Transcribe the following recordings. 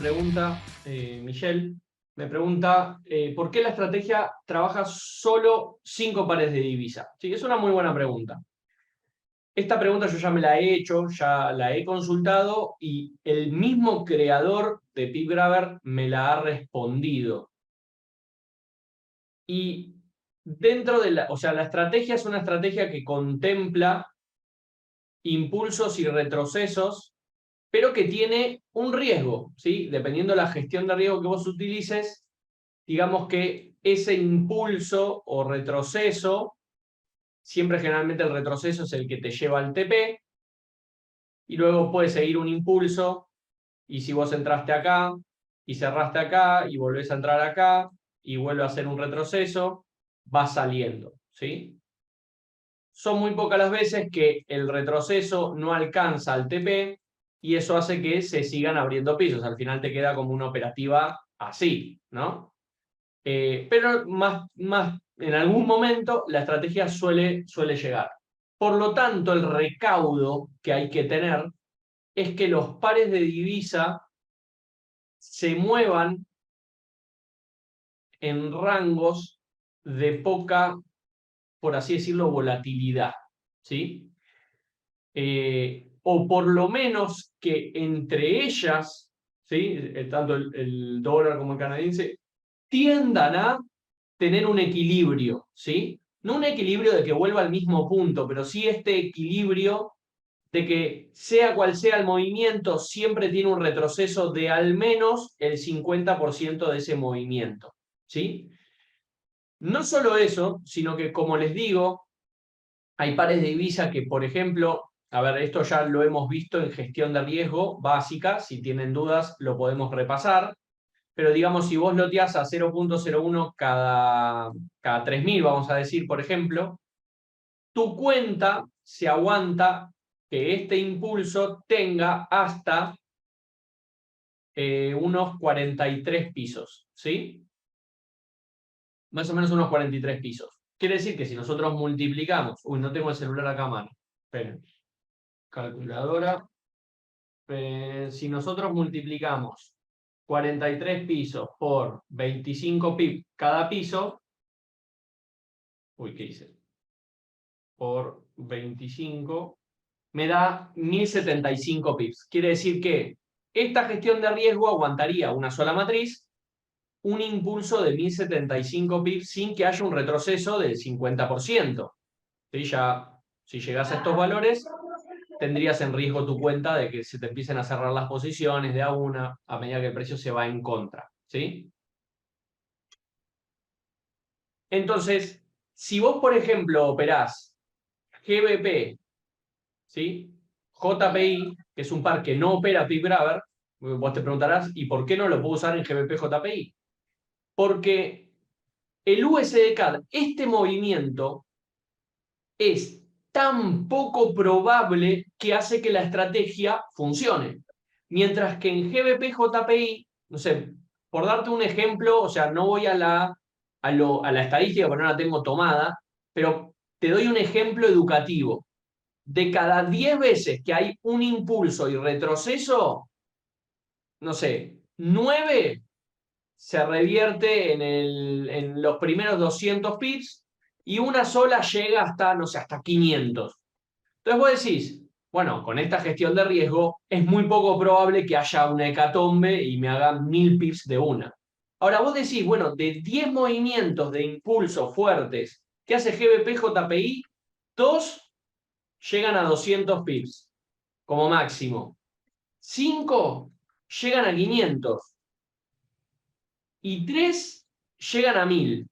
pregunta, Michelle, me pregunta, ¿por qué la estrategia trabaja solo 5 pares de divisa? Sí, es una muy buena pregunta. Esta pregunta yo ya me la he hecho, ya la he consultado y el mismo creador de PipGrabber me la ha respondido. Y dentro de la, o sea, la estrategia es una estrategia que contempla impulsos y retrocesos, pero que tiene un riesgo, ¿sí? Dependiendo de la gestión de riesgo que vos utilices, digamos que ese impulso o retroceso, siempre generalmente el retroceso es el que te lleva al TP, y luego puede seguir un impulso, y si vos entraste acá, y cerraste acá, y volvés a entrar acá, y vuelve a hacer un retroceso, va saliendo, ¿sí? Son muy pocas las veces que el retroceso no alcanza al TP y eso hace que se sigan abriendo pisos. Al final te queda como una operativa así, ¿no? Pero más en algún momento la estrategia suele llegar. Por lo tanto, el recaudo que hay que tener es que los pares de divisa se muevan en rangos de poca, por así decirlo, volatilidad, ¿sí? O por lo menos que entre ellas, ¿sí? Tanto el dólar como el canadiense, tiendan a tener un equilibrio, ¿sí? No un equilibrio de que vuelva al mismo punto, pero sí este equilibrio de que sea cual sea el movimiento, siempre tiene un retroceso de al menos el 50% de ese movimiento, ¿sí? No solo eso, sino que, como les digo, hay pares de divisa que, por ejemplo, a ver, esto ya lo hemos visto en gestión de riesgo básica, si tienen dudas lo podemos repasar, pero digamos, si vos loteás a 0.01 cada 3.000, vamos a decir, por ejemplo, tu cuenta se aguanta que este impulso tenga hasta unos 43 pisos, ¿sí? Más o menos unos 43 pisos. Quiere decir que si nosotros multiplicamos, uy, no tengo el celular acá a mano, esperen, calculadora, si nosotros multiplicamos 43 pisos por 25 pip cada piso, uy, ¿qué hice? Por 25, me da 1075 pips. Quiere decir que esta gestión de riesgo aguantaría una sola matriz, un impulso de 1075 pips sin que haya un retroceso del 50%. ¿Sí? Ya, si llegas a estos valores, tendrías en riesgo tu cuenta de que se te empiecen a cerrar las posiciones de a una a medida que el precio se va en contra, ¿sí? Entonces, si vos, por ejemplo, operás GBP, ¿sí? JPI, que es un par que no opera PipGrabber, vos te preguntarás, ¿y por qué no lo puedo usar en GBP JPI? Porque el USD-CAD, este movimiento es tan poco probable que hace que la estrategia funcione. Mientras que en GBP JPI, no sé, por darte un ejemplo, o sea, no voy a la estadística porque no la tengo tomada, pero te doy un ejemplo educativo. De cada 10 veces que hay un impulso y retroceso, no sé, 9 se revierte en los primeros 200 pips y una sola llega hasta, no sé, hasta 500. Entonces vos decís, bueno, con esta gestión de riesgo es muy poco probable que haya una hecatombe y me hagan 1000 pips de una. Ahora vos decís, bueno, de 10 movimientos de impulso fuertes que hace GBP JPI, 2 llegan a 200 pips como máximo. 5 llegan a 500 y 3 llegan a 1000.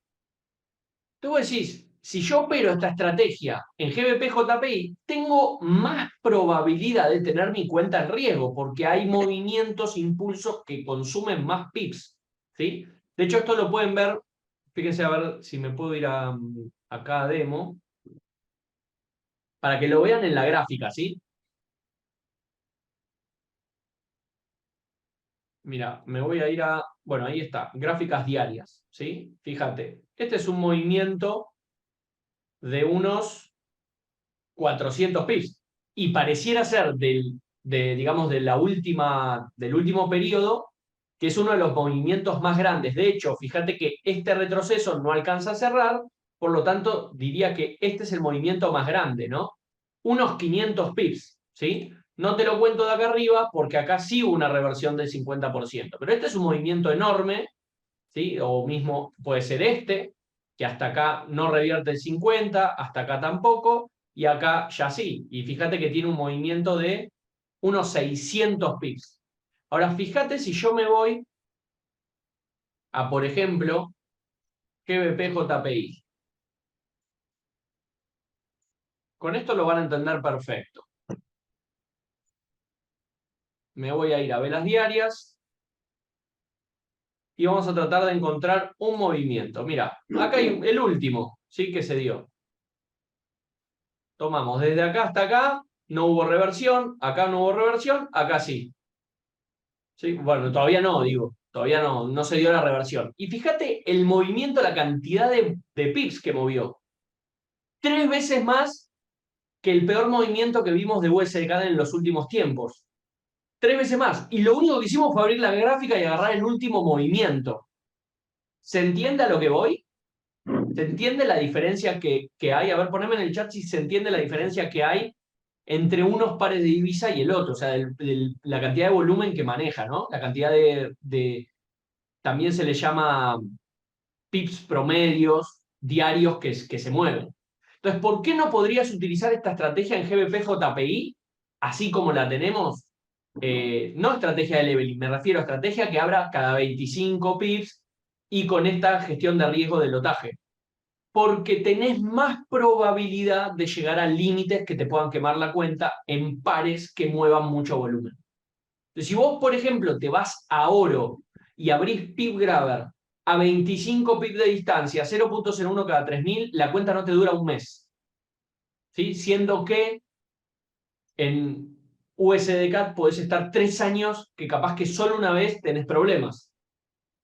Tú decís, si yo opero esta estrategia en GBP JPI, tengo más probabilidad de tener mi cuenta en riesgo, porque hay movimientos, impulsos que consumen más pips, ¿sí? De hecho, esto lo pueden ver, fíjense a ver si me puedo ir acá a demo, para que lo vean en la gráfica, ¿sí? Mira, me voy a ir a, bueno, ahí está, gráficas diarias, ¿sí? Fíjate, este es un movimiento de unos 400 pips. Y pareciera ser digamos, del último periodo, que es uno de los movimientos más grandes. De hecho, fíjate que este retroceso no alcanza a cerrar, por lo tanto, diría que este es el movimiento más grande, ¿no? Unos 500 pips, ¿sí? No te lo cuento de acá arriba porque acá sí hubo una reversión del 50%, pero este es un movimiento enorme, ¿sí? O mismo puede ser este, que hasta acá no revierte el 50, hasta acá tampoco, y acá ya sí. Y fíjate que tiene un movimiento de unos 600 pips. Ahora, fíjate si yo me voy a, por ejemplo, GBP JPI. Con esto lo van a entender perfecto. Me voy a ir a velas diarias y vamos a tratar de encontrar un movimiento. Mira, acá hay el último, ¿sí? Que se dio. Tomamos desde acá hasta acá, no hubo reversión, acá no hubo reversión, acá sí. ¿Sí? Bueno, todavía no, digo, todavía no se dio la reversión. Y fíjate el movimiento, la cantidad de pips que movió. 3 veces más que el peor movimiento que vimos de USDK en los últimos tiempos. 3 veces más. Y lo único que hicimos fue abrir la gráfica y agarrar el último movimiento. ¿Se entiende a lo que voy? ¿Se entiende la diferencia que hay? A ver, poneme en el chat si se entiende la diferencia que hay entre unos pares de divisa y el otro. O sea, la cantidad de volumen que maneja, ¿no? La cantidad también se le llama pips promedios diarios que se mueven. Entonces, ¿por qué no podrías utilizar esta estrategia en GBP JPI, así como la tenemos? No estrategia de leveling, me refiero a estrategia que abra cada 25 pips y con esta gestión de riesgo de lotaje. Porque tenés más probabilidad de llegar a límites que te puedan quemar la cuenta en pares que muevan mucho volumen. Entonces, si vos, por ejemplo, te vas a oro y abrís pip grabber a 25 pips de distancia, 0.01 cada 3000, la cuenta no te dura un mes. ¿Sí? Siendo que en USDCAT podés estar 3 años que capaz que solo una vez tenés problemas.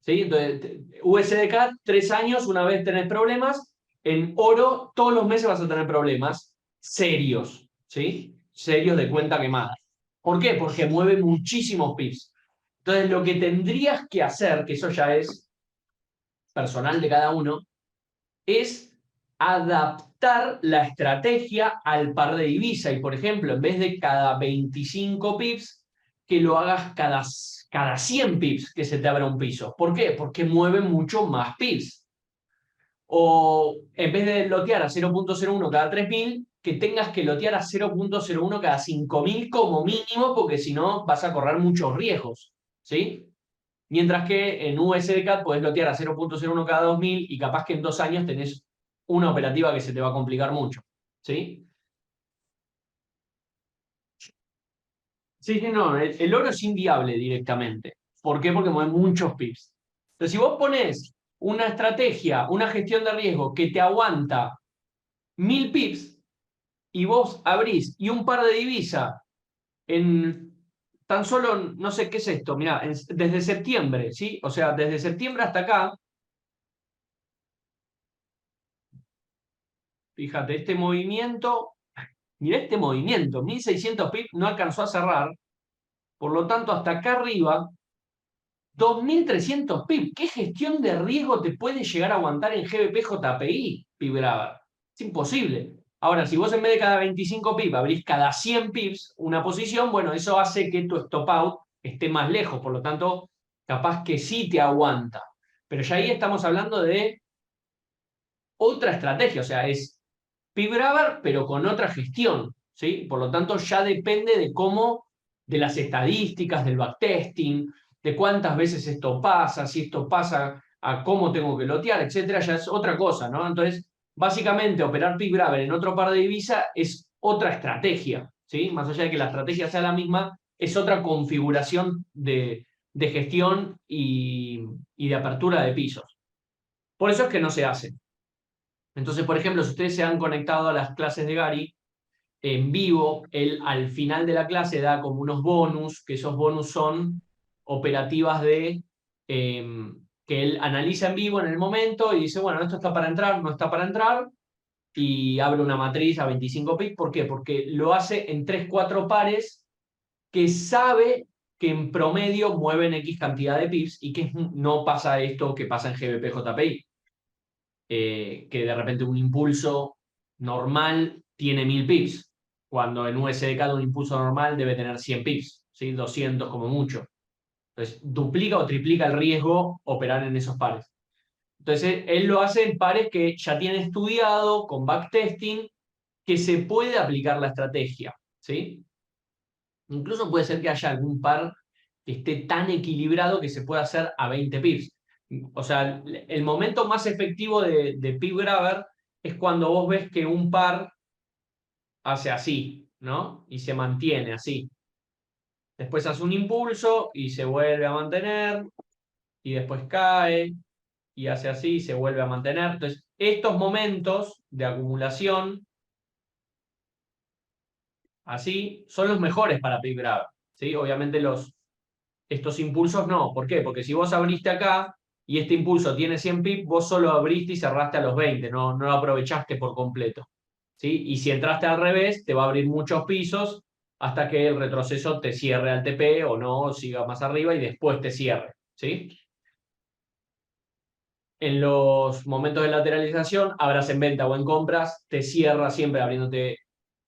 ¿Sí? Entonces, USDCAT, 3 años, una vez tenés problemas. En oro, todos los meses vas a tener problemas serios, ¿sí? Serios de cuenta quemada. ¿Por qué? Porque mueve muchísimos pips. Entonces, lo que tendrías que hacer, que eso ya es personal de cada uno, es adaptar la estrategia al par de divisa. Y, por ejemplo, en vez de cada 25 pips, que lo hagas cada 100 pips que se te abra un piso. ¿Por qué? Porque mueve mucho más pips. O en vez de lotear a 0.01 cada 3000, que tengas que lotear a 0.01 cada 5000 como mínimo, porque si no vas a correr muchos riesgos. ¿Sí? Mientras que en USDCAT podés lotear a 0.01 cada 2000 y capaz que en 2 años tenés una operativa que se te va a complicar mucho. ¿Sí? Sí, no, el oro es inviable directamente. ¿Por qué? Porque mueve muchos pips. Entonces, si vos pones una estrategia, una gestión de riesgo que te aguanta 1000 pips y vos abrís y un par de divisa en tan solo, no sé qué es esto, mirá, desde septiembre, ¿sí? O sea, desde septiembre hasta acá, fíjate, este movimiento, mirá este movimiento, 1600 pips no alcanzó a cerrar, por lo tanto, hasta acá arriba 2.300 PIB. ¿Qué gestión de riesgo te puede llegar a aguantar en GBP JPI, PIB Grabber? Es imposible. Ahora, si vos en vez de cada 25 PIB abrís cada 100 PIBs una posición, bueno, eso hace que tu stop out esté más lejos, por lo tanto, capaz que sí te aguanta. Pero ya ahí estamos hablando de otra estrategia, o sea, es PIB Grabber, pero con otra gestión, ¿sí? Por lo tanto, ya depende de cómo, de las estadísticas, del backtesting, de cuántas veces esto pasa, si esto pasa, a cómo tengo que lotear, etcétera, ya es otra cosa, ¿no? Entonces, básicamente, operar PIB Grabber en otro par de divisa es otra estrategia, ¿sí? Más allá de que la estrategia sea la misma, es otra configuración de gestión y de apertura de pisos. Por eso es que no se hace. Entonces, por ejemplo, si ustedes se han conectado a las clases de Gary en vivo, él al final de la clase da como unos bonus, que esos bonus son operativas que él analiza en vivo en el momento y dice, bueno, esto está para entrar, no está para entrar, y abre una matriz a 25 pips. ¿Por qué? Porque lo hace en 3, 4 pares que sabe que en promedio mueven X cantidad de pips y que no pasa esto que pasa en GBP JPI. Que de repente un impulso normal tiene 1000 pips, cuando en USDK un impulso normal debe tener 100 pips, ¿sí? 200 como mucho. Entonces, duplica o triplica el riesgo operar en esos pares. Entonces, él lo hace en pares que ya tiene estudiado, con backtesting, que se puede aplicar la estrategia, ¿sí? Incluso puede ser que haya algún par que esté tan equilibrado que se pueda hacer a 20 pips. O sea, el momento más efectivo de pip grabber es cuando vos ves que un par hace así, ¿no? Y se mantiene así. Después hace un impulso y se vuelve a mantener, y después cae y hace así y se vuelve a mantener. Entonces, estos momentos de acumulación así son los mejores para pip grabber, ¿sí? Obviamente estos impulsos no. ¿Por qué? Porque si vos abriste acá y este impulso tiene 100 pips, vos solo abriste y cerraste a los 20, no lo aprovechaste por completo, ¿sí? Y si entraste al revés, te va a abrir muchos pisos hasta que el retroceso te cierre al TP o no, siga más arriba y después te cierre, ¿sí? En los momentos de lateralización, abras en venta o en compras, te cierra siempre abriéndote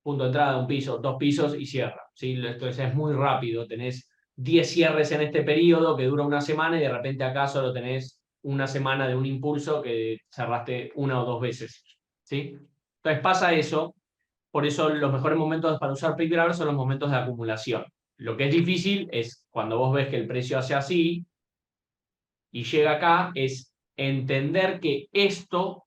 punto de entrada, un piso, dos pisos y cierra, ¿sí? Entonces es muy rápido, tenés 10 cierres en este periodo que dura una semana y de repente acá solo tenés una semana de un impulso que cerraste una o dos veces, ¿sí? Entonces pasa eso, por eso los mejores momentos para usar Pick Grabber son los momentos de acumulación. Lo que es difícil es cuando vos ves que el precio hace así y llega acá, es entender que esto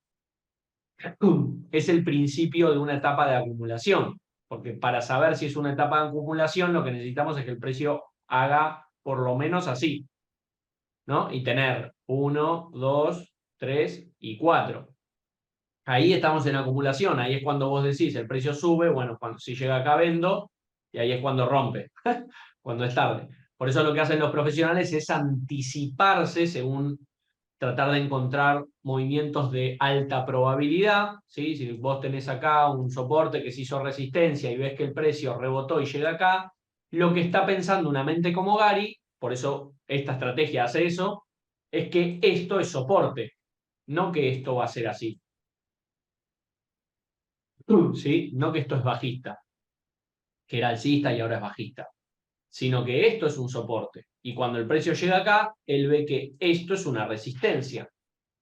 es el principio de una etapa de acumulación, porque para saber si es una etapa de acumulación lo que necesitamos es que el precio haga por lo menos así, ¿no? Y tener 1, 2, 3 y 4. Ahí estamos en acumulación, ahí es cuando vos decís el precio sube, bueno, si llega acá vendo, y ahí es cuando rompe, cuando es tarde. Por eso lo que hacen los profesionales es anticiparse según tratar de encontrar movimientos de alta probabilidad, ¿sí? Si vos tenés acá un soporte que se hizo resistencia y ves que el precio rebotó y llega acá, lo que está pensando una mente como Gary, por eso esta estrategia hace eso, es que esto es soporte, no que esto va a ser así, ¿sí? No que esto es bajista, que era alcista y ahora es bajista, sino que esto es un soporte. Y cuando el precio llega acá, él ve que esto es una resistencia.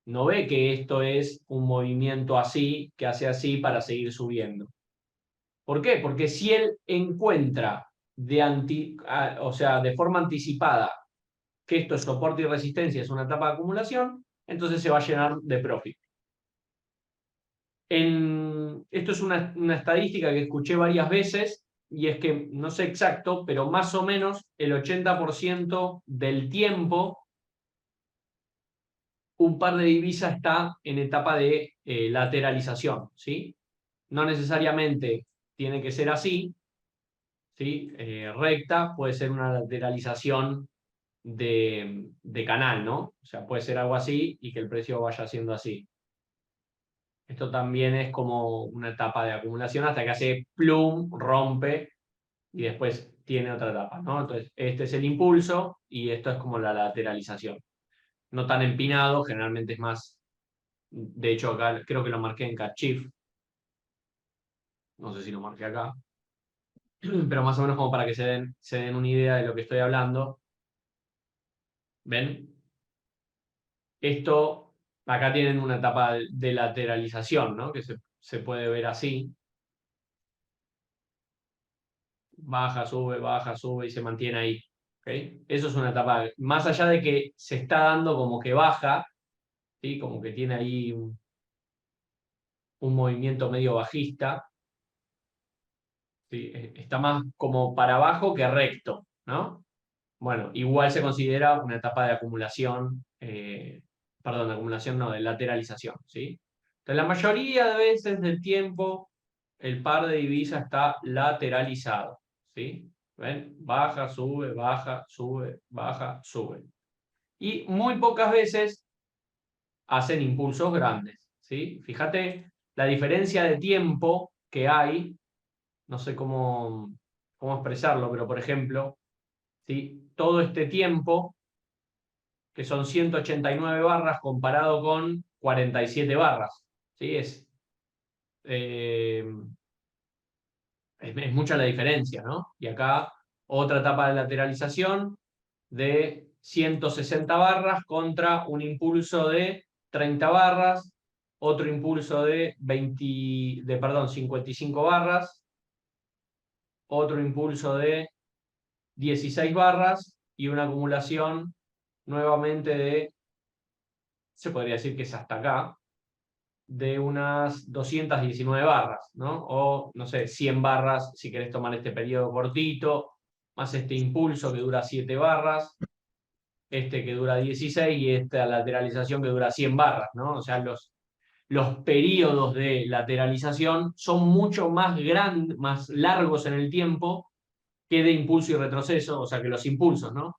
No ve que esto es un movimiento así, que hace así para seguir subiendo. ¿Por qué? Porque si él encuentra o sea, de forma anticipada que esto es soporte y resistencia, es una etapa de acumulación, entonces se va a llenar de profit. Esto es una estadística que escuché varias veces y es que, no sé exacto, pero más o menos el 80% del tiempo un par de divisas está en etapa de lateralización, ¿sí? No necesariamente tiene que ser así, ¿sí? Recta, puede ser una lateralización de canal, ¿no? O sea, puede ser algo así y que el precio vaya siendo así. Esto también es como una etapa de acumulación hasta que hace plum, rompe y después tiene otra etapa, ¿no? Entonces, este es el impulso y esto es como la lateralización. No tan empinado, generalmente es más. De hecho, acá creo que lo marqué en Kachif. No sé si lo marqué acá. Pero más o menos como para que se den una idea de lo que estoy hablando. ¿Ven? Esto, acá tienen una etapa de lateralización, ¿no? Que se puede ver así. Baja, sube y se mantiene ahí. ¿Okay? Eso es una etapa, más allá de que se está dando como que baja, ¿sí? Como que tiene ahí un movimiento medio bajista, ¿sí? Está más como para abajo que recto, ¿no? Bueno, igual se considera una etapa de acumulación, perdón, de acumulación no, de lateralización, ¿sí? Entonces, la mayoría de veces del tiempo, el par de divisas está lateralizado, ¿sí? ¿Ven? Baja, sube, baja, sube, baja, sube. Y muy pocas veces hacen impulsos grandes, ¿sí? Fíjate la diferencia de tiempo que hay, no sé cómo expresarlo, pero por ejemplo, ¿sí? Todo este tiempo, que son 189 barras comparado con 47 barras, ¿sí? Eh, es mucha la diferencia, ¿no? Y acá otra etapa de lateralización de 160 barras contra un impulso de 30 barras, otro impulso de 55 barras, otro impulso de 16 barras y una acumulación nuevamente de, se podría decir que es hasta acá, de unas 219 barras, ¿no? O, no sé, 100 barras si querés tomar este periodo cortito, más este impulso que dura 7 barras, este que dura 16 y esta lateralización que dura 100 barras, ¿no? O sea, los periodos de lateralización son mucho más grandes, más largos en el tiempo que de impulso y retroceso, o sea, que los impulsos, ¿no?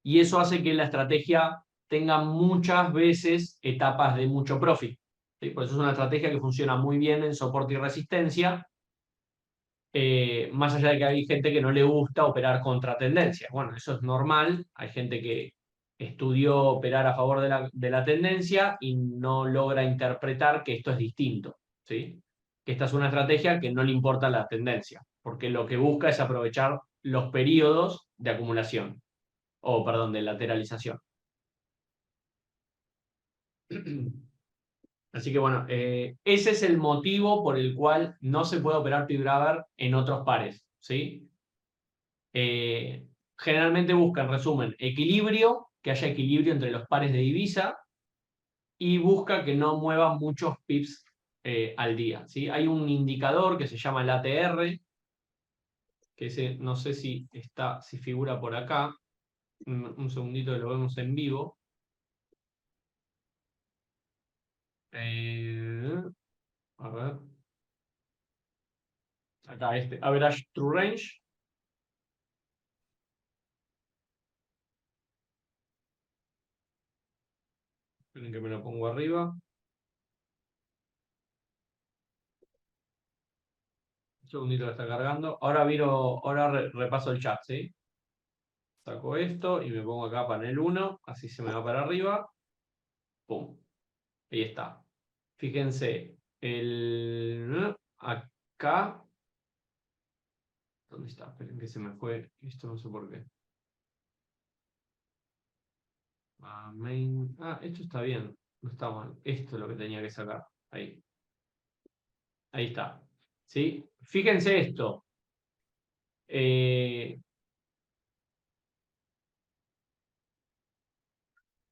Y eso hace que la estrategia tenga muchas veces etapas de mucho profit, ¿sí? Por eso es una estrategia que funciona muy bien en soporte y resistencia, más allá de que hay gente que no le gusta operar contra tendencia. Bueno, eso es normal, hay gente que estudió operar a favor de la tendencia y no logra interpretar que esto es distinto, ¿sí? Que esta es una estrategia que no le importa la tendencia, porque lo que busca es aprovechar los periodos de acumulación, o perdón, de lateralización. Así que bueno, ese es el motivo por el cual no se puede operar P-Grabber en otros pares, ¿sí? Generalmente busca, en resumen, equilibrio, que haya equilibrio entre los pares de divisa y busca que no muevan muchos pips al día, ¿sí? Hay un indicador que se llama el ATR, que ese, no sé si si figura por acá. Un segundito que lo vemos en vivo. A ver. Acá este, Average True Range. Esperen que me lo pongo arriba. Un segundito que está cargando. Ahora repaso el chat, ¿sí? Saco esto y me pongo acá panel 1, así se me va para arriba. Pum. Ahí está. Fíjense, acá. ¿Dónde está? Esperen que se me fue. Esto no sé por qué. Esto está bien. No está mal. Esto es lo que tenía que sacar. Ahí. Ahí está. ¿Sí? Fíjense esto.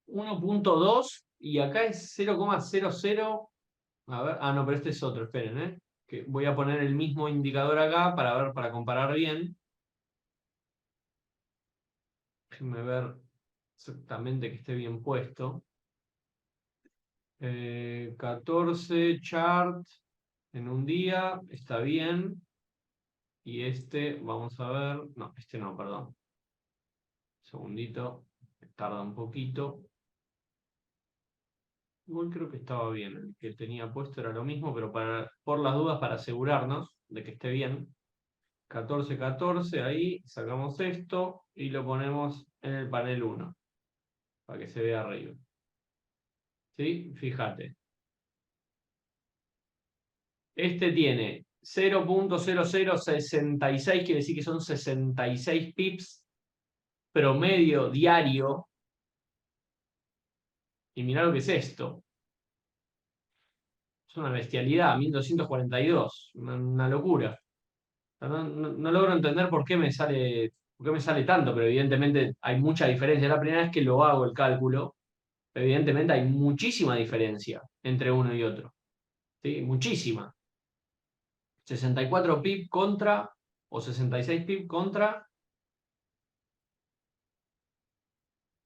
1.2 y acá es 0,00. A ver, no, pero este es otro, esperen, que voy a poner el mismo indicador acá para ver, para comparar bien. Déjenme ver exactamente que esté bien puesto. 14 chart en un día, está bien. Y este, vamos a ver, no, este no, perdón. Un segundito, tarda un poquito. Igual creo que estaba bien, el que tenía puesto era lo mismo, pero por las dudas, para asegurarnos de que esté bien. 14, 14, ahí sacamos esto y lo ponemos en el panel 1, para que se vea arriba. ¿Sí? Fíjate. Este tiene 0.0066, quiere decir que son 66 pips promedio diario. Y mirá lo que es esto. Es una bestialidad, 1242, una locura. No logro entender por qué me sale tanto, pero evidentemente hay mucha diferencia. Es la primera vez que lo hago el cálculo, pero evidentemente hay muchísima diferencia entre uno y otro. ¿Sí? Muchísima. 64 pip contra, o 66 pip contra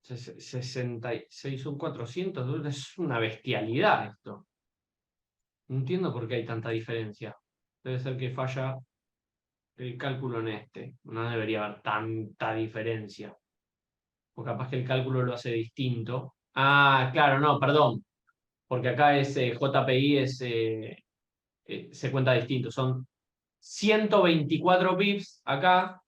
66, son 400. Es una bestialidad esto. No entiendo por qué hay tanta diferencia. Debe ser que falla el cálculo en este. No debería haber tanta diferencia. O capaz que el cálculo lo hace distinto. Claro, no, perdón. Porque acá es JPI se cuenta distinto. Son 124 pips acá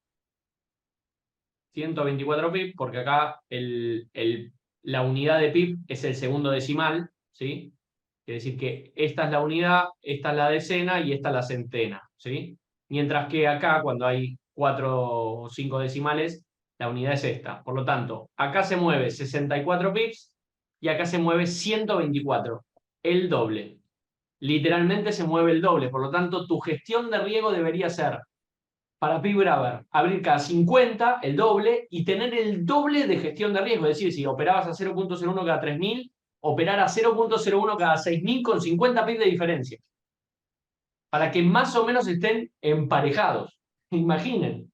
124 pips, porque acá la unidad de pip es el segundo decimal, ¿sí? Quiere decir que esta es la unidad, esta es la decena y esta es la centena, ¿sí? Mientras que acá, cuando hay 4 o 5 decimales, la unidad es esta. Por lo tanto, acá se mueve 64 pips y acá se mueve 124, el doble. Literalmente se mueve el doble. Por lo tanto, tu gestión de riego debería ser, para PipGrabber, abrir cada 50, el doble, y tener el doble de gestión de riesgo. Es decir, si operabas a 0.01 cada 3000, operar a 0.01 cada 6000 con 50 pips de diferencia. Para que más o menos estén emparejados. Imaginen.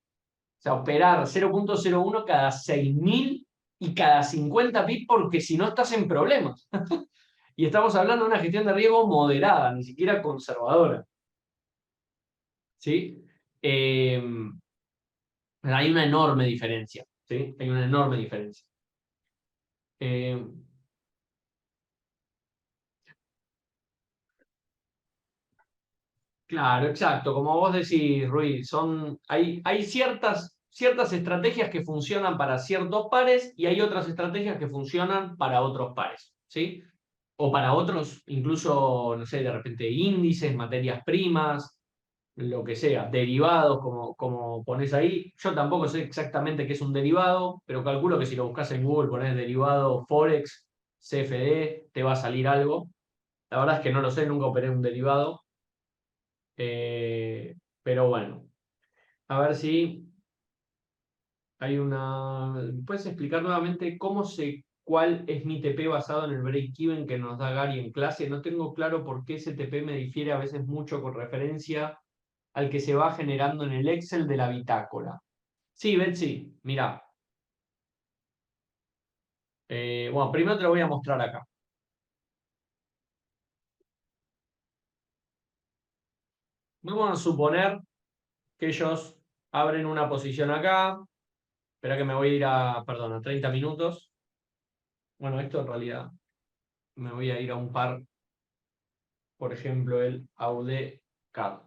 O sea, operar 0.01 cada 6000 y cada 50 pips, porque si no estás en problemas. Y estamos hablando de una gestión de riesgo moderada, ni siquiera conservadora. ¿Sí? Hay una enorme diferencia. ¿Sí? Hay una enorme diferencia. Claro, exacto. Como vos decís, Ruiz, hay ciertas estrategias que funcionan para ciertos pares y hay otras estrategias que funcionan para otros pares. ¿Sí? O para otros, incluso, no sé, de repente índices, materias primas, lo que sea, derivados, como pones ahí. Yo tampoco sé exactamente qué es un derivado, pero calculo que si lo buscas en Google, pones derivado Forex, CFD, te va a salir algo. La verdad es que no lo sé, nunca operé un derivado. Pero bueno, a ver si hay una. ¿Puedes explicar nuevamente cuál es mi TP basado en el break-even que nos da Gary en clase? No tengo claro por qué ese TP me difiere a veces mucho con referencia al que se va generando en el Excel de la bitácora. Sí, Betsy, mira. Bueno, primero te lo voy a mostrar acá. Vamos a suponer que ellos abren una posición acá. Espera que me voy a ir perdón, a 30 minutos. Bueno, esto en realidad me voy a ir a un par, por ejemplo, el AUD-CAD.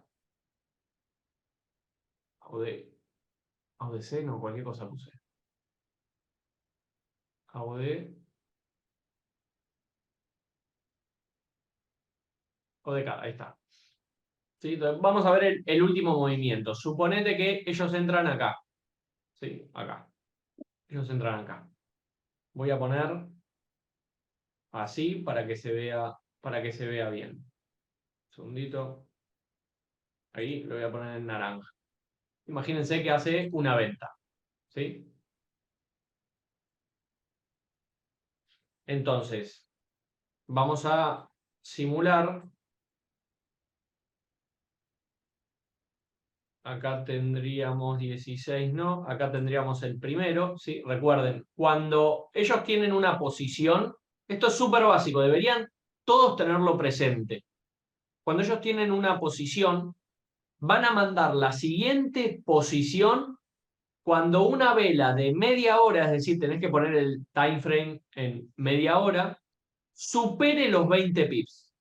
AUD-C, no, cualquier cosa puse. AUD-CAD, ahí está. ¿Sí? Entonces, vamos a ver el último movimiento. Suponete que ellos entran acá. ¿Sí? Acá. Ellos entran acá. Voy a poner así para que se vea bien. Un segundito. Ahí lo voy a poner en naranja. Imagínense que hace una venta. ¿Sí? Entonces, vamos a simular. Acá tendríamos 16, ¿no? Acá tendríamos el primero, ¿sí? Recuerden, cuando ellos tienen una posición, esto es súper básico, deberían todos tenerlo presente. Cuando ellos tienen una posición, van a mandar la siguiente posición cuando una vela de media hora, es decir, tenés que poner el time frame en media hora, supere los 20 pips.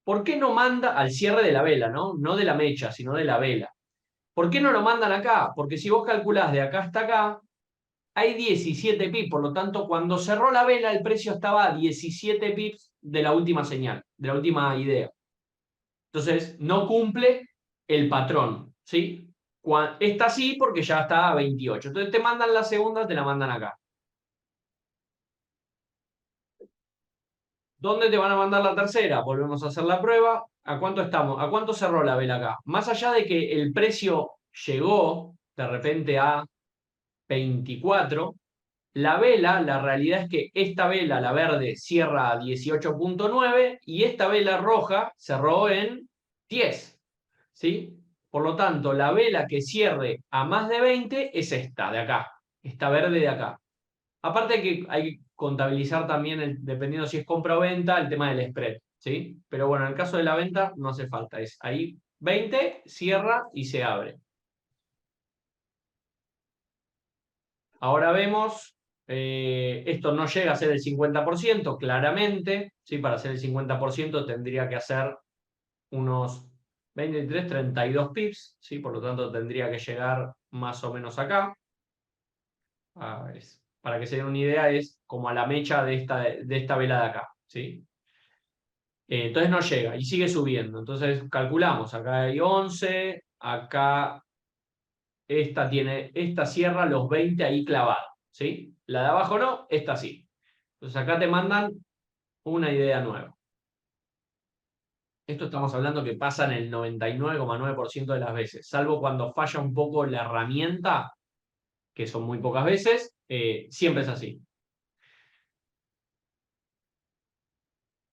¿Por qué no manda al cierre de la vela, ¿no? No de la mecha, sino de la vela? ¿Por qué no lo mandan acá? Porque si vos calculás de acá hasta acá, hay 17 pips, por lo tanto, cuando cerró la vela, el precio estaba a 17 pips de la última señal, de la última idea. Entonces, no cumple el patrón, ¿sí? Esta sí porque ya está a 28. Entonces, te mandan la segunda, te la mandan acá. ¿Dónde te van a mandar la tercera? Volvemos a hacer la prueba. ¿A cuánto estamos? ¿A cuánto cerró la vela acá? Más allá de que el precio llegó de repente a 24, la vela, la realidad es que esta vela, la verde, cierra a 18.9 y esta vela roja cerró en 10. ¿Sí? Por lo tanto, la vela que cierre a más de 20 es esta de acá, esta verde de acá. Aparte que hay que contabilizar también, dependiendo si es compra o venta, el tema del spread. ¿Sí? Pero bueno, en el caso de la venta no hace falta. Es ahí 20, cierra y se abre. Ahora vemos, esto no llega a ser el 50%, claramente, ¿sí? Para hacer el 50% tendría que hacer unos 23, 32 pips, ¿sí? Por lo tanto tendría que llegar más o menos acá. Para que se den una idea, es como a la mecha de esta vela de acá, ¿sí? Entonces no llega y sigue subiendo. Entonces calculamos, acá hay 11, acá esta cierra los 20 ahí clavados, ¿sí? La de abajo no, esta sí. Entonces acá te mandan una idea nueva. Esto estamos hablando que pasa en el 99,9% de las veces, salvo cuando falla un poco la herramienta, que son muy pocas veces, siempre es así.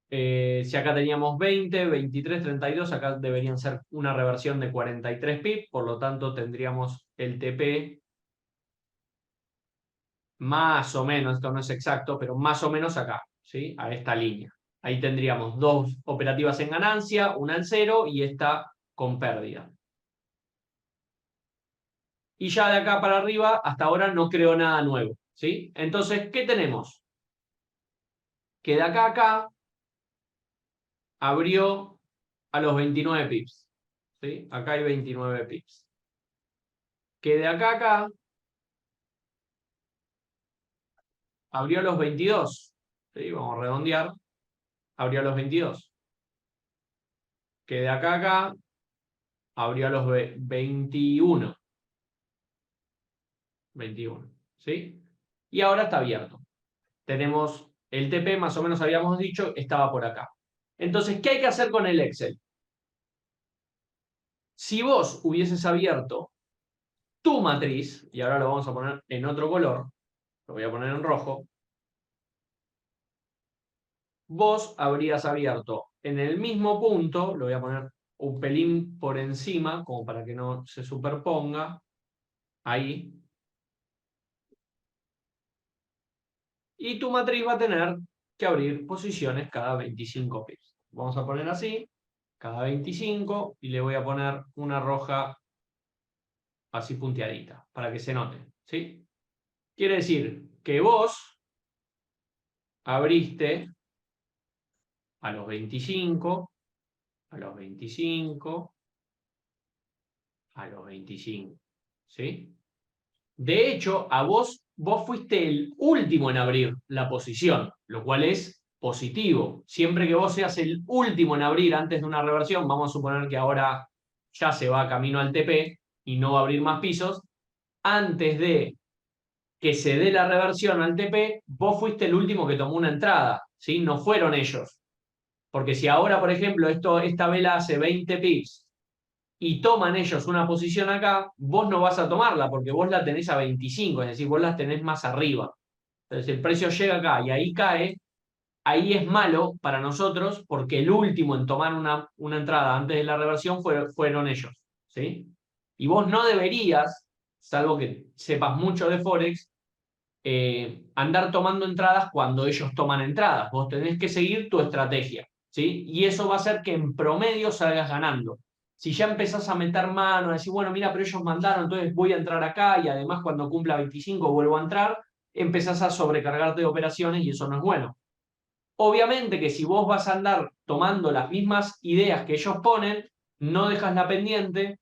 Si acá teníamos 20, 23, 32, acá deberían ser una reversión de 43 pips, por lo tanto tendríamos el TP más o menos, esto no es exacto, pero más o menos acá, ¿sí? A esta línea. Ahí tendríamos dos operativas en ganancia, una al cero y esta con pérdida. Y ya de acá para arriba, hasta ahora no creo nada nuevo, ¿sí? Entonces, ¿qué tenemos? Que de acá a acá abrió a los 29 pips, ¿sí? Acá hay 29 pips. Que de acá a acá abrió a los 22, ¿sí? Vamos a redondear, abrió a los 22. Que de acá a acá abrió a los 21. 21, ¿sí? Y ahora está abierto. Tenemos el TP, más o menos habíamos dicho, estaba por acá. Entonces, ¿qué hay que hacer con el Excel? Si vos hubieses abierto tu matriz, y ahora lo vamos a poner en otro color, lo voy a poner en rojo, vos habrías abierto en el mismo punto, lo voy a poner un pelín por encima, como para que no se superponga, ahí, y tu matriz va a tener que abrir posiciones cada 25 pips. Vamos a poner así, cada 25, y le voy a poner una roja así punteadita, para que se note, ¿sí? Quiere decir que vos abriste a los 25, a los 25, a los 25, ¿sí? De hecho, vos fuiste el último en abrir la posición, lo cual es positivo. Siempre que vos seas el último en abrir antes de una reversión, vamos a suponer que ahora ya se va camino al TP y no va a abrir más pisos, antes de que se dé la reversión al TP, vos fuiste el último que tomó una entrada, ¿sí? No fueron ellos. Porque si ahora, por ejemplo, esta vela hace 20 pips y toman ellos una posición acá, vos no vas a tomarla porque vos la tenés a 25, es decir, vos las tenés más arriba. Entonces el precio llega acá y ahí cae, ahí es malo para nosotros porque el último en tomar una entrada antes de la reversión fueron ellos, ¿sí? Y vos no deberías, salvo que sepas mucho de Forex, andar tomando entradas cuando ellos toman entradas. Vos tenés que seguir tu estrategia, ¿sí? Y eso va a hacer que en promedio salgas ganando. Si ya empezás a meter mano, a decir, bueno, mira, pero ellos mandaron, entonces voy a entrar acá y además cuando cumpla 25 vuelvo a entrar, empezás a sobrecargarte de operaciones y eso no es bueno. Obviamente que si vos vas a andar tomando las mismas ideas que ellos ponen, no dejas la pendiente,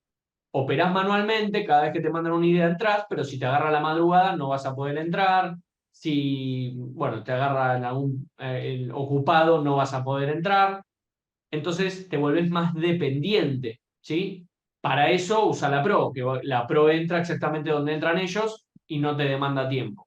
operás manualmente, cada vez que te mandan una idea entras, pero si te agarra la madrugada no vas a poder entrar, si, bueno, te agarra el ocupado no vas a poder entrar, entonces te vuelves más dependiente, ¿sí? Para eso usa la Pro, que la Pro entra exactamente donde entran ellos y no te demanda tiempo.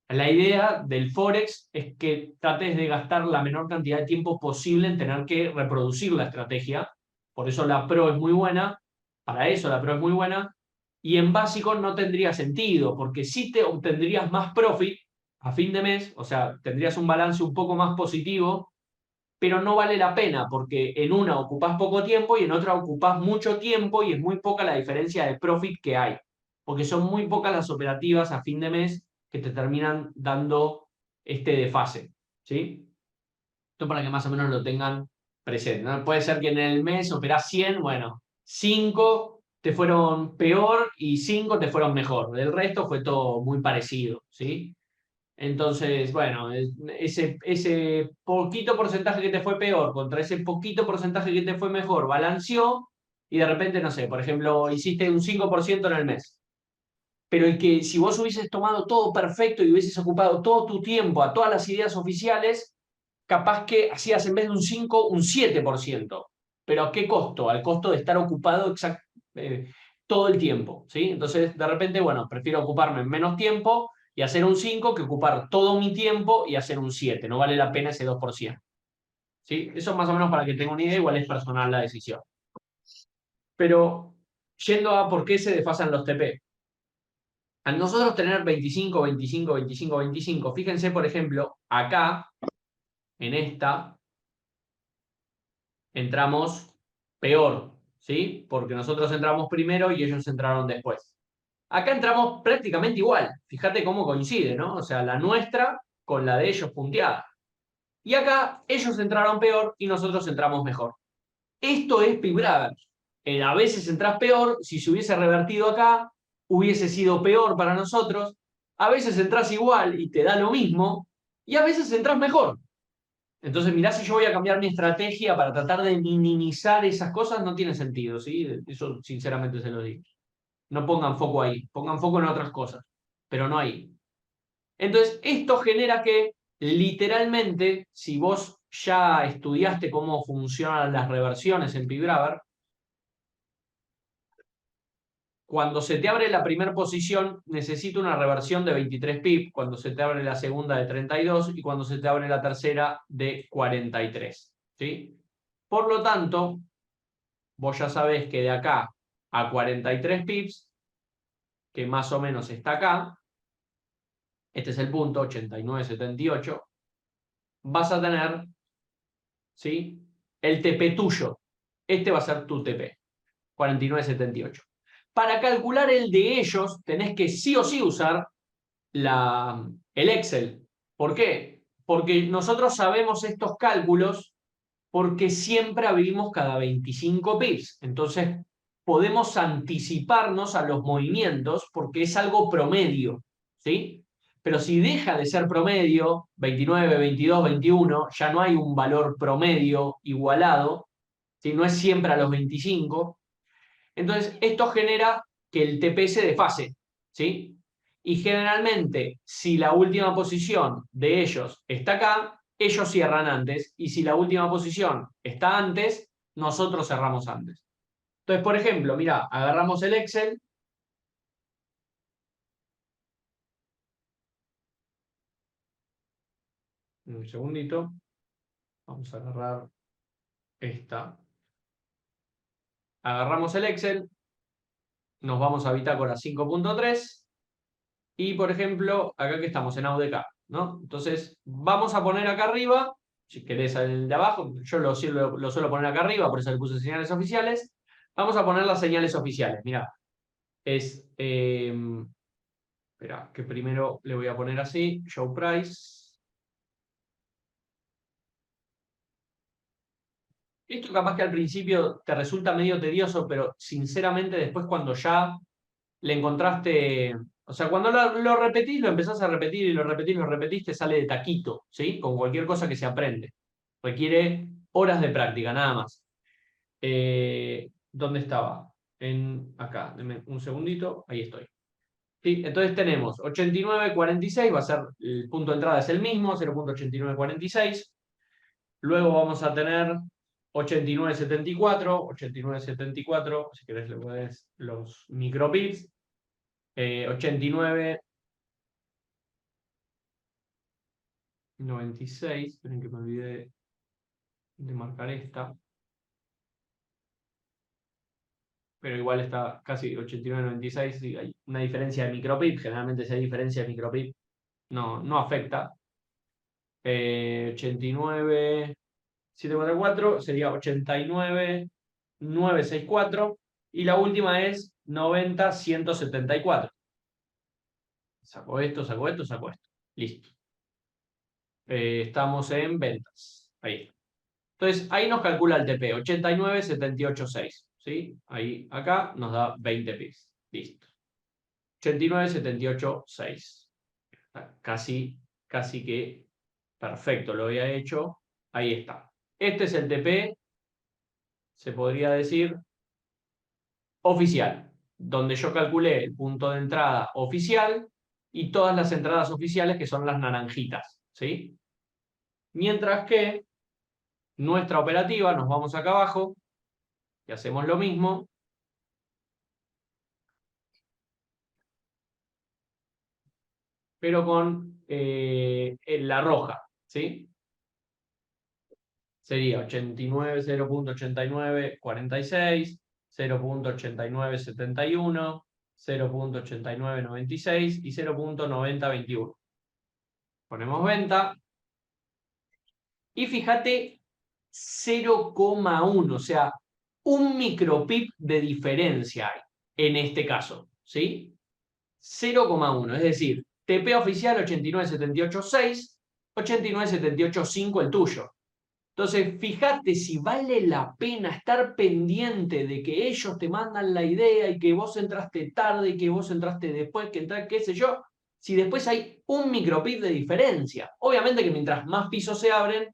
La idea del Forex es que trates de gastar la menor cantidad de tiempo posible en tener que reproducir la estrategia. Por eso la Pro es muy buena. Para eso la Pro es muy buena. Y en básico no tendría sentido, porque sí te obtendrías más profit a fin de mes, o sea, tendrías un balance un poco más positivo, pero no vale la pena, porque en una ocupás poco tiempo y en otra ocupás mucho tiempo y es muy poca la diferencia de profit que hay, porque son muy pocas las operativas a fin de mes que te terminan dando este desfase, ¿sí? Esto para que más o menos lo tengan presente, ¿no? Puede ser que en el mes operás 100, bueno, 5 te fueron peor y 5 te fueron mejor. Del resto fue todo muy parecido, ¿sí? Entonces, bueno, ese poquito porcentaje que te fue peor contra ese poquito porcentaje que te fue mejor, balanceó y de repente, no sé, por ejemplo, hiciste un 5% en el mes. pero el que si vos hubieses tomado todo perfecto y hubieses ocupado todo tu tiempo a todas las ideas oficiales, capaz que hacías en vez de un 5, un 7%. ¿Pero a qué costo? Al costo de estar ocupado todo el tiempo, ¿sí? Entonces, de repente, bueno, prefiero ocuparme en menos tiempo y hacer un 5 que ocupar todo mi tiempo y hacer un 7. No vale la pena ese 2%. ¿Sí? Eso más o menos para que tenga una idea, igual es personal la decisión. Pero, yendo a por qué se desfasan los TP. Al nosotros tener 25, 25, 25, 25, fíjense, por ejemplo, acá, en esta, entramos peor, ¿sí? Porque nosotros entramos primero y ellos entraron después. Acá entramos prácticamente igual. Fíjate cómo coincide, ¿no? O sea, la nuestra con la de ellos punteada. Y acá ellos entraron peor y nosotros entramos mejor. Esto es Pip Braver. A veces entras peor, si se hubiese revertido acá, hubiese sido peor para nosotros. A veces entras igual y te da lo mismo, y a veces entras mejor. Entonces, mirá, si yo voy a cambiar mi estrategia para tratar de minimizar esas cosas, no tiene sentido, ¿sí? Eso sinceramente se lo digo. No pongan foco ahí, pongan foco en otras cosas, pero no ahí. Entonces, esto genera que literalmente, si vos ya estudiaste cómo funcionan las reversiones en PiBraver, cuando se te abre la primera posición, necesita una reversión de 23 pip, cuando se te abre la segunda de 32 y cuando se te abre la tercera de 43. ¿Sí? Por lo tanto, vos ya sabés que de acá a 43 pips, que más o menos está acá, este es el punto, 89,78, vas a tener, ¿sí?, el TP tuyo. Este va a ser tu TP, 49,78. Para calcular el de ellos, tenés que sí o sí usar el Excel. ¿Por qué? Porque nosotros sabemos estos cálculos porque siempre abrimos cada 25 pips. Entonces, podemos anticiparnos a los movimientos porque es algo promedio, ¿sí? Pero si deja de ser promedio, 29, 22, 21, ya no hay un valor promedio igualado, ¿sí? No es siempre a los 25. Entonces, esto genera que el TP se desfase, ¿sí? Y generalmente, si la última posición de ellos está acá, ellos cierran antes, y si la última posición está antes, nosotros cerramos antes. Entonces, por ejemplo, mira, agarramos el Excel. Un segundito. Vamos a agarrar esta. Agarramos el Excel, nos vamos a bitácora 5.3 y, por ejemplo, acá que estamos en AUDK, ¿no? Entonces, vamos a poner acá arriba, si querés el de abajo, yo lo suelo poner acá arriba, por eso le puse señales oficiales. Vamos a poner las señales oficiales, mirá. Espera, que primero le voy a poner así, show price. Esto capaz que al principio te resulta medio tedioso, pero sinceramente después cuando ya le encontraste, o sea, cuando lo repetís, lo empezás a repetir y lo repetís, lo repetís, te sale de taquito, ¿sí? Con cualquier cosa que se aprende. Requiere horas de práctica, nada más. ¿Dónde estaba? Acá, denme un segundito, ahí estoy. ¿Sí? Entonces tenemos 89,46, va a ser, el punto de entrada es el mismo, 0,8946. Luego vamos a tener 89,74, 89,74, si querés le pones los micropips, 89,96, esperen que me olvidé de marcar esta, pero igual está casi 89,96, y hay una diferencia de micropip, generalmente si hay diferencia de micropip no afecta. 89,744 sería 89,964 y la última es 90,174. Saco esto, saco esto, saco esto. Listo. Estamos en ventas. Ahí está. Entonces, ahí nos calcula el TP, 89,786. ¿Sí? Ahí, acá nos da 20 pips. Listo. 89,786. Casi que perfecto, lo había hecho. Ahí está. Este es el TP, se podría decir, oficial. donde yo calculé el punto de entrada oficial y todas las entradas oficiales que son las naranjitas, ¿sí? Mientras que nuestra operativa, nos vamos acá abajo y hacemos lo mismo. Pero con la roja, ¿sí? Sería 89, 0.89, 46, 0.89, 71, 0.89, 96 y 0.90, 21. Ponemos venta y fíjate 0,1, o sea, un micropip de diferencia hay en este caso, ¿sí? 0,1, es decir, TP oficial 89.78.6, 89.78.5 el tuyo. Entonces, fíjate si vale la pena estar pendiente de que ellos te mandan la idea y que vos entraste tarde y que vos entraste después, que entraste, qué sé yo, si después hay un micropip de diferencia. Obviamente que mientras más pisos se abren,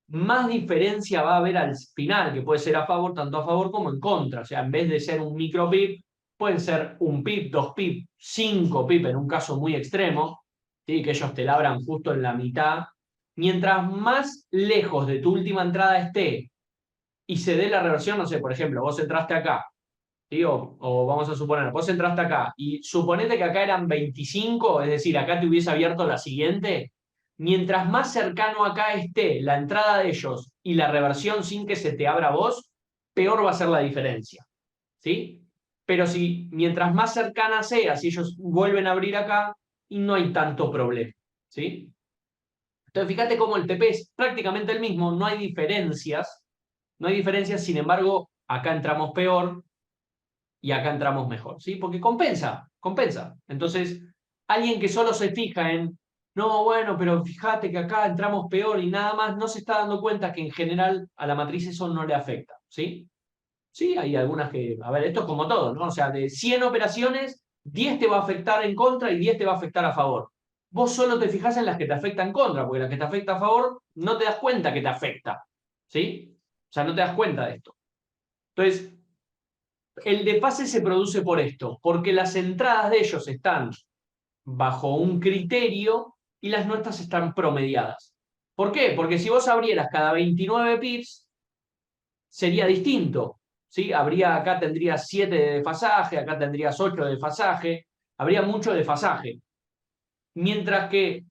más diferencia va a haber al final, que puede ser a favor, tanto a favor como en contra. O sea, en vez de ser un micropip, pueden ser un pip, 2 pip, 5 pip en un caso muy extremo, ¿sí? Que ellos te labran justo en la mitad. Mientras más lejos de tu última entrada esté y se dé la reversión, no sé, por ejemplo, vos entraste acá, ¿sí? O vamos a suponer, vos entraste acá y suponete que acá eran 25, es decir, acá te hubiese abierto la siguiente. Mientras más cercano acá esté la entrada de ellos y la reversión sin que se te abra a vos, peor va a ser la diferencia, ¿sí? Pero si mientras más cercana sea, si ellos vuelven a abrir acá, y no hay tanto problema, ¿sí? Entonces, fíjate cómo el TP es prácticamente el mismo, no hay diferencias, sin embargo, acá entramos peor y acá entramos mejor, ¿sí? Porque compensa, compensa. Entonces, alguien que solo se fija en, no, bueno, pero fíjate que acá entramos peor y nada más, no se está dando cuenta que en general a la matriz eso no le afecta, ¿sí? Sí, hay algunas que, a ver, esto es como todo, ¿no? O sea, de 100 operaciones, 10 te va a afectar en contra y 10 te va a afectar a favor. Vos solo te fijas en las que te afectan en contra, porque las que te afectan a favor no te das cuenta que te afecta, ¿sí? O sea, no te das cuenta de esto. Entonces, el desfase se produce por esto, porque las entradas de ellos están bajo un criterio y las nuestras están promediadas. ¿Por qué? Porque si vos abrieras cada 29 pips, sería distinto, ¿sí? Acá tendrías 7 de desfasaje, acá tendrías 8 de desfasaje, habría mucho desfasaje. Mientras que,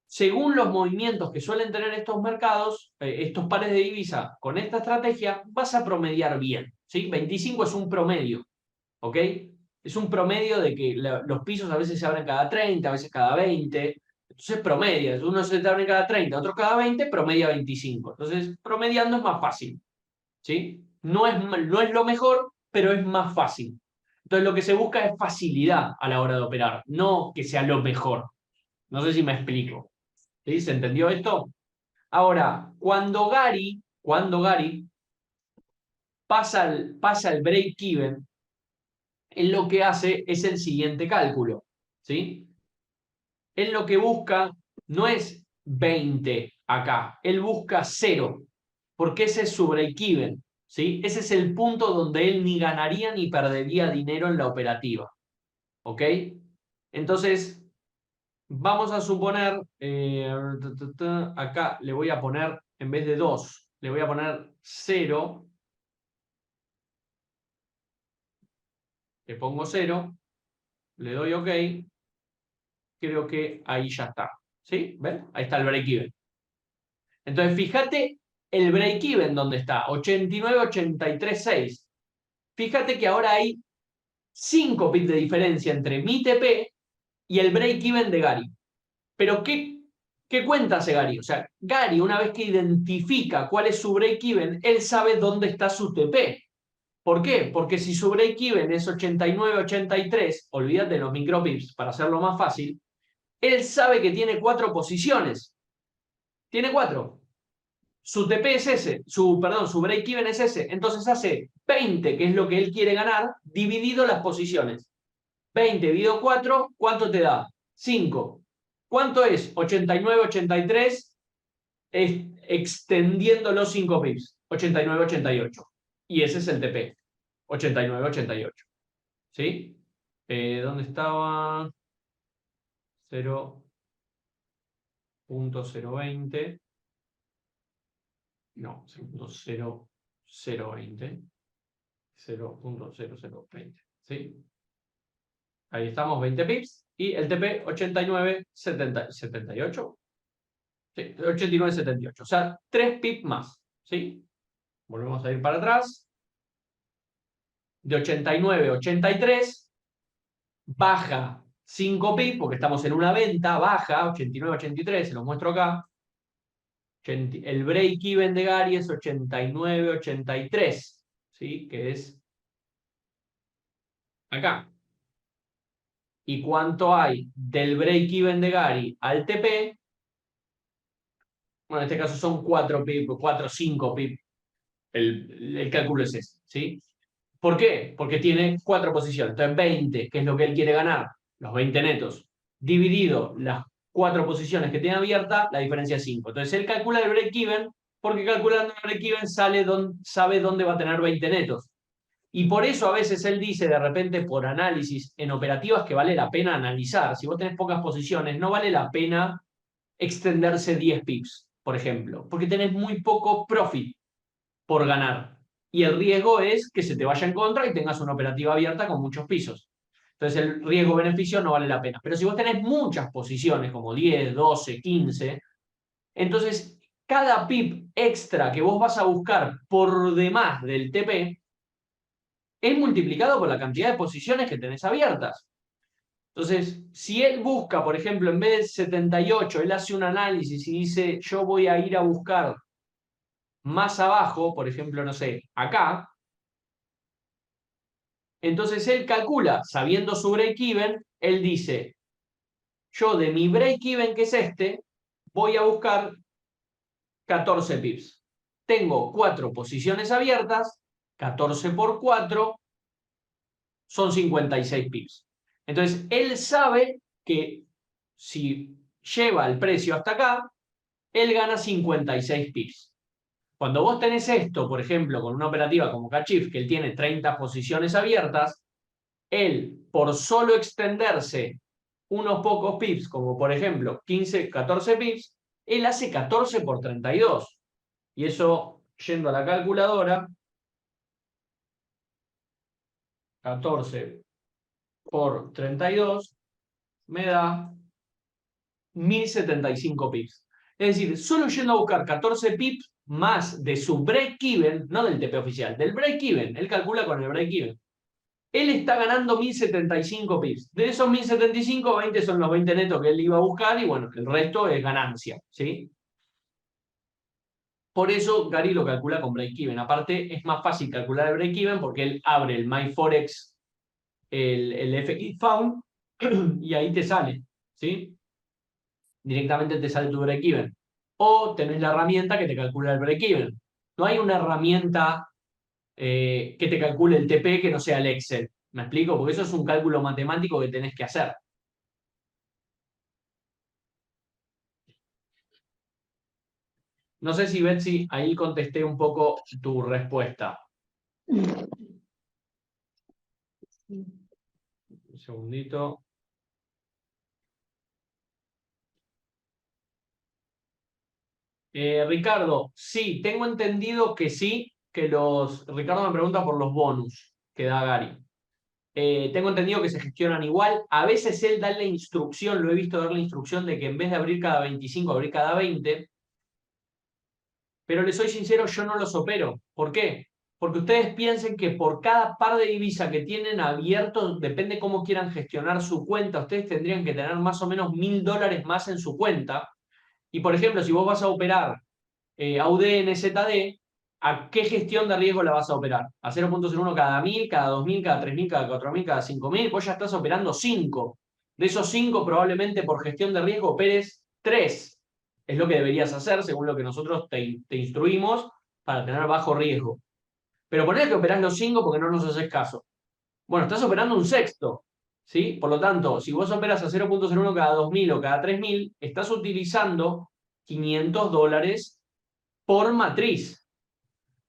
según los movimientos que suelen tener estos mercados, estos pares de divisa, con esta estrategia vas a promediar bien, ¿sí? 25 es un promedio, ¿ok? Es un promedio de que los pisos a veces se abren cada 30, a veces cada 20. Entonces promedia, uno se te abre cada 30, otro cada 20, promedia 25. Entonces, promediando es más fácil, ¿sí? No es lo mejor, pero es más fácil. Entonces, lo que se busca es facilidad a la hora de operar, no que sea lo mejor. No sé si me explico. ¿Sí? ¿Se entendió esto? Ahora, cuando Gary pasa el break-even, él lo que hace es el siguiente cálculo, ¿sí? Él lo que busca no es 20 acá, él busca 0, porque ese es su break-even, ¿sí? Ese es el punto donde él ni ganaría ni perdería dinero en la operativa, ¿ok? Entonces, vamos a suponer, acá le voy a poner, en vez de 2, le voy a poner 0, le pongo 0, le doy OK, creo que ahí ya está, ¿sí? ¿Ven? Ahí está el break-even. Entonces, fíjate el break-even donde está, 89, 83, 6. Fíjate que ahora hay 5 pips de diferencia entre mi TP y el break-even de Gary. Pero ¿qué cuenta hace Gary? O sea, Gary, una vez que identifica cuál es su break-even, él sabe dónde está su TP. ¿Por qué? Porque si su break-even es 89, 83, olvídate de los micropips para hacerlo más fácil, él sabe que tiene 4 posiciones. Tiene 4. Su TP es ese, su break-even es ese. Entonces hace 20, que es lo que él quiere ganar, dividido las posiciones. 20 dividido 4, ¿cuánto te da? 5. ¿Cuánto es? 89, 83, extendiendo los 5 pips. 89, 88. Y ese es el TP. 89, 88. ¿Sí? ¿Dónde estaba? 0.020. No, 0.0020. 0.0020. ¿Sí? Ahí estamos, 20 pips. Y el TP 89,78. Sí, 89,78. O sea, 3 pips más. ¿Sí? Volvemos a ir para atrás. De 89,83 baja 5 pips, porque estamos en una venta, baja 89,83, se los muestro acá. El break-even de Gary es 89,83, ¿sí? Que es acá. ¿Y cuánto hay del break-even de Gary al TP? Bueno, en este caso son 4 pips, 4 o 5 pips. El cálculo es ese, ¿sí? ¿Por qué? Porque tiene 4 posiciones. Entonces 20, que es lo que él quiere ganar, los 20 netos, dividido las 4 posiciones que tiene abierta, la diferencia es 5. Entonces él calcula el break-even, porque calculando el break-even sabe dónde va a tener 20 netos. Y por eso a veces él dice de repente por análisis en operativas que vale la pena analizar. Si vos tenés pocas posiciones, no vale la pena extenderse 10 pips, por ejemplo, porque tenés muy poco profit por ganar. Y el riesgo es que se te vaya en contra y tengas una operativa abierta con muchos pisos. Entonces el riesgo-beneficio no vale la pena. Pero si vos tenés muchas posiciones, como 10, 12, 15, entonces cada pip extra que vos vas a buscar por demás del TP es multiplicado por la cantidad de posiciones que tenés abiertas. Entonces, si él busca, por ejemplo, en vez de 78, él hace un análisis y dice, yo voy a ir a buscar más abajo, por ejemplo, no sé, acá, entonces él calcula, sabiendo su break-even, él dice, yo de mi break-even, que es este, voy a buscar 14 pips. Tengo 4 posiciones abiertas, 14 por 4 son 56 pips. Entonces, él sabe que si lleva el precio hasta acá, él gana 56 pips. Cuando vos tenés esto, por ejemplo, con una operativa como Kachif, que él tiene 30 posiciones abiertas, él, por solo extenderse unos pocos pips, como por ejemplo 15, 14 pips, él hace 14 por 32. Y eso, yendo a la calculadora, 14 por 32 me da 1075 pips. Es decir, solo yendo a buscar 14 pips más de su break-even, no del TP oficial, del break-even, él calcula con el break-even. Él está ganando 1075 pips. De esos 1075, 20 son los 20 netos que él iba a buscar y bueno, el resto es ganancia, ¿sí? Por eso Gary lo calcula con break-even. Aparte, es más fácil calcular el break-even porque él abre el MyForex, el FX Found, y ahí te sale, ¿sí? Directamente te sale tu break-even. O tenés la herramienta que te calcula el break-even. No hay una herramienta que te calcule el TP que no sea el Excel. ¿Me explico? Porque eso es un cálculo matemático que tenés que hacer. No sé si Betsy, ahí contesté un poco tu respuesta. Un segundito. Ricardo, sí, tengo entendido que sí, que Ricardo me pregunta por los bonus que da Gary. Tengo entendido que se gestionan igual. A veces él da la instrucción, lo he visto dar la instrucción de que en vez de abrir cada 25, abrir cada 20. Pero les soy sincero, yo no los opero. ¿Por qué? Porque ustedes piensen que por cada par de divisa que tienen abierto, depende cómo quieran gestionar su cuenta, ustedes tendrían que tener más o menos $1000 más en su cuenta. Y por ejemplo, si vos vas a operar AUD, NZD, ¿a qué gestión de riesgo la vas a operar? ¿A 0.01 cada 1000, cada 2000, cada 3000, cada 4000, cada 5000? Vos ya estás operando 5. De esos 5, probablemente por gestión de riesgo operes 3. Es lo que deberías hacer según lo que nosotros te instruimos para tener bajo riesgo. Pero ponés que operás los 5 porque no nos haces caso. Bueno, estás operando un sexto, ¿sí? Por lo tanto, si vos operas a 0.01 cada 2000 o cada 3000, estás utilizando $500 por matriz.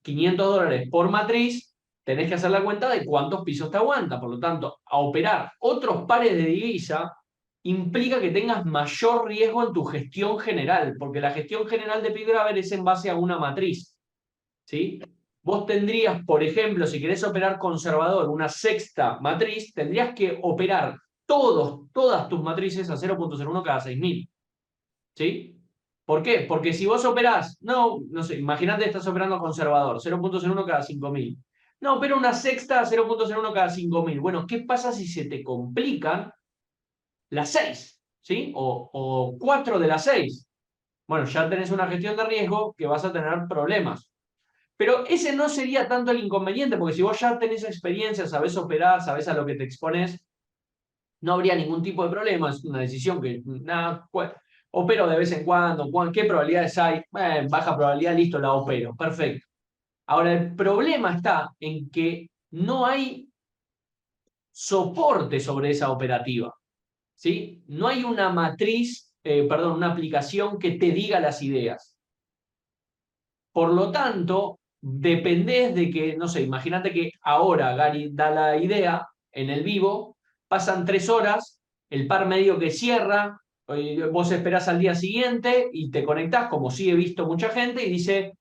$500 por matriz tenés que hacer la cuenta de cuántos pisos te aguanta. Por lo tanto, a operar otros pares de divisa implica que tengas mayor riesgo en tu gestión general, porque la gestión general de Piggraver es en base a una matriz, ¿sí? Vos tendrías, por ejemplo, si querés operar conservador, una sexta matriz, tendrías que operar todas tus matrices a 0.01 cada 6.000, ¿sí? ¿Por qué? Porque si vos operás, no sé, imagínate que estás operando conservador, 0.01 cada 5.000. No, pero una sexta a 0.01 cada 5.000. Bueno, ¿qué pasa si se te complican las 6? ¿Sí? O 4 de las 6. Bueno, ya tenés una gestión de riesgo que vas a tener problemas. Pero ese no sería tanto el inconveniente, porque si vos ya tenés experiencia, sabés operar, sabés a lo que te expones, no habría ningún tipo de problema. Es una decisión que, nada, opero de vez en cuando, ¿qué probabilidades hay? Baja probabilidad, listo, la opero, perfecto. Ahora, el problema está en que no hay soporte sobre esa operativa, ¿sí? No hay una matriz, perdón, una aplicación que te diga las ideas. Por lo tanto, dependés de que, no sé, imagínate que ahora Gary da la idea en el vivo, pasan 3 horas, el par medio que cierra, vos esperás al día siguiente y te conectás, como sí he visto mucha gente, y dice,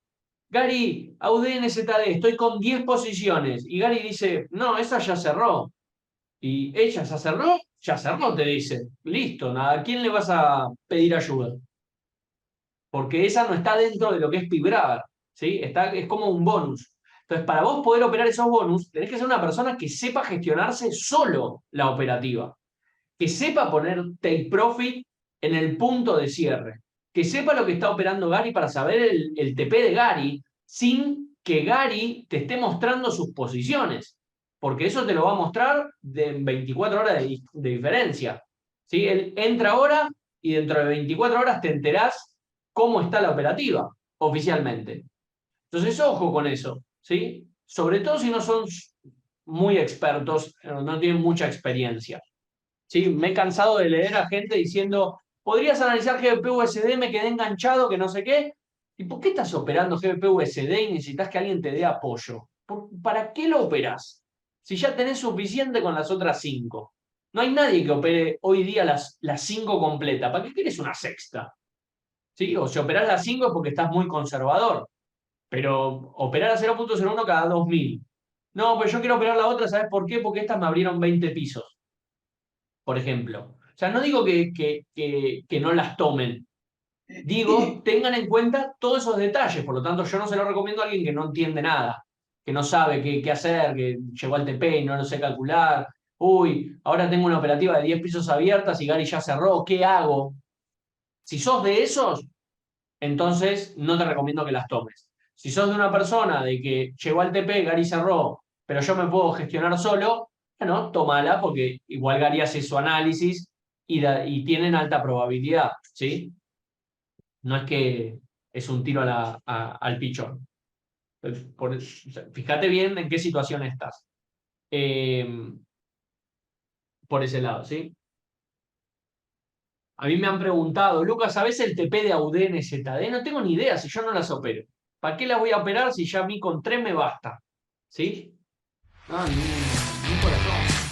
Gary, AUDNZD, estoy con 10 posiciones. Y Gary dice, no, esa ya cerró. Y ella ya cerró, te dice. Listo, nada, ¿a quién le vas a pedir ayuda? Porque esa no está dentro de lo que es Pipgraver, ¿sí? Es como un bonus. Entonces, para vos poder operar esos bonus, tenés que ser una persona que sepa gestionarse solo la operativa, que sepa poner take profit en el punto de cierre, que sepa lo que está operando Gary para saber el TP de Gary sin que Gary te esté mostrando sus posiciones, porque eso te lo va a mostrar de 24 horas de diferencia, ¿sí? Él entra ahora y dentro de 24 horas te enterás cómo está la operativa oficialmente. Entonces, ojo con eso, ¿sí? Sobre todo si no son muy expertos, no tienen mucha experiencia. ¿Sí? Me he cansado de leer a gente diciendo, podrías analizar GBP-USD, me quedé enganchado, que no sé qué. ¿Y por qué estás operando GBP-USD y necesitas que alguien te dé apoyo? ¿Para qué lo operás? Si ya tenés suficiente con las otras 5. No hay nadie que opere hoy día las 5 completas. ¿Para qué quieres una sexta? ¿Sí? O si operás las 5 es porque estás muy conservador. Pero operar a 0.01 cada 2.000. No, pero yo quiero operar la otra, ¿sabes por qué? Porque estas me abrieron 20 pisos, por ejemplo. O sea, no digo que no las tomen, digo, tengan en cuenta todos esos detalles, por lo tanto yo no se lo recomiendo a alguien que no entiende nada, que no sabe qué hacer, que llegó al TP y no lo sé calcular. Uy, ahora tengo una operativa de 10 pisos abiertas y Gary ya cerró, ¿qué hago? Si sos de esos, entonces no te recomiendo que las tomes. Si sos de una persona de que llegó al TP, Gary cerró, pero yo me puedo gestionar solo, bueno, tómala porque igual Gary hace su análisis y tienen alta probabilidad, ¿sí? No es que es un tiro al pichón. Fíjate bien en qué situación estás. Por ese lado, ¿sí? A mí me han preguntado, Lucas, ¿sabes el TP de AUDN ZD? No tengo ni idea si yo no las opero. ¿Para qué las voy a operar si ya a mí con 3 me basta? ¿Sí? Ah, ni corazón.